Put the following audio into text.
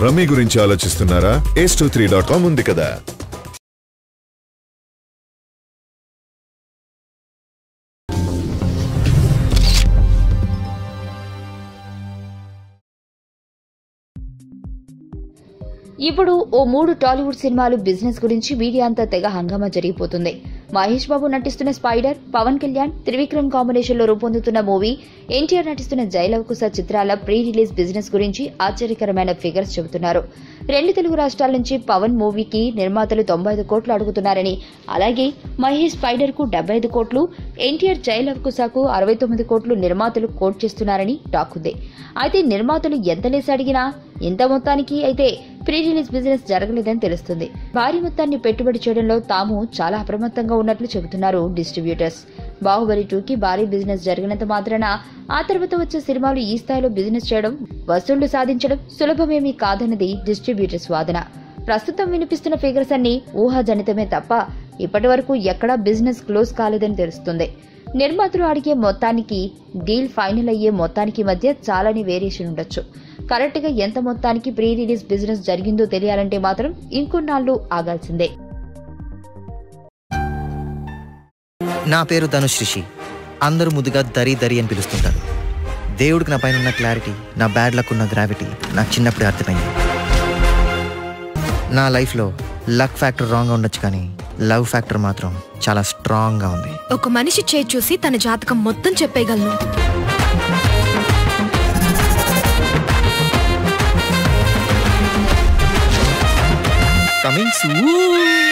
Rummy గురించి ఆలోచిస్తున్నారా? ace23.com ఉంది కదా. ఇప్పుడు ఓ 3 టాలీవుడ్ సినిమాలు బిజినెస్ గురించి మీడియా అంతా తెగ హంగామా జరిగిపోతుంది. మహేష్ బాబు నటిస్తున్న స్పైడర్, పవన్ కళ్యాణ్, త్రివిక్రమ్ కాంబినేషన్ లో రూపొందుతున్న మూవీ, ఎన్టీఆర్ నటిస్తున్న జైలవకుశ చిత్రాల ప్రీ రిలీజ్ బిజినెస్ గురించి ఆశ్చర్యకరమైన ఫిగర్స్ చెబుతున్నారు. 2 తెలుగు రాష్ట్రాల నుంచి పవన్ మూవీకి నిర్మాతలు 95 కోట్లు అడుగుతున్నారని, అలాగే మహేష్ స్పైడర్ కు 75 కోట్లు, ఎన్టీఆర్ జైలవకుశకు 69 కోట్లు నిర్మాతలు కోట్ చేస్తున్నారని టాక్ ఉంది. అయితే నిర్మాతలు ఎంత లేసి అడిగినా ఇంత మొత్తానికి అయితే ప్రీ రిలీజ్ బిజినెస్ జరగలేదని తెలుస్తుంది. భారీ మొత్తాన్ని పెట్టుబడి చేయడంలో తాము చాలా అప్రమత్తంగా ఉన్నట్లు చెబుతున్నారు డిస్ట్రిబ్యూటర్స్. బాహుబలి 2కి భారీ బిజినెస్ జరిగినంత మాత్రాన ఆ తర్వాత వచ్చే సినిమాలు ఈ స్థాయిలో బిజినెస్ చేయడం, వసూళ్లు సాధించడం సులభమేమీ కాదన్నది డిస్ట్రిబ్యూటర్స్ వాదన. ప్రస్తుతం వినిపిస్తున్న ఫిగర్స్ అన్ని ఊహాజనితమే తప్ప ఇప్పటి వరకు ఎక్కడా బిజినెస్ క్లోజ్ కాలేదని తెలుస్తుంది. నిర్మాతలు అడిగే మొత్తానికి డీల్ ఫైనల్ అయ్యే మొత్తానికి మధ్య చాలానే వేరియేషన్ ఉండొచ్చు. కరెక్ట్ గా ఎంత మొత్తానికి ప్రీ రిలీజ్ బిజినెస్ జరిగిందో తెలియాలంటే మాత్రం ఇంకొన్నాళ్లు ఆగాల్సిందే. నా పేరు ధనుష్ రిషి. అందరూ ముద్దుగా దరి దరి అని పిలుస్తుంటారు. దేవుడికి నా పైన ఉన్న క్లారిటీ, నా బ్యాడ్ లక్ ఉన్న గ్రావిటీ నాకు చిన్నప్పుడే అర్థమైంది. నా లైఫ్లో లక్ ఫ్యాక్టర్ రాంగ్గా ఉండొచ్చు, కానీ లవ్ ఫ్యాక్టర్ మాత్రం చాలా స్ట్రాంగ్గా ఉంది. ఒక మనిషి చేయి చూసి తన జాతకం మొత్తం చెప్పేయగలను. Coming soon.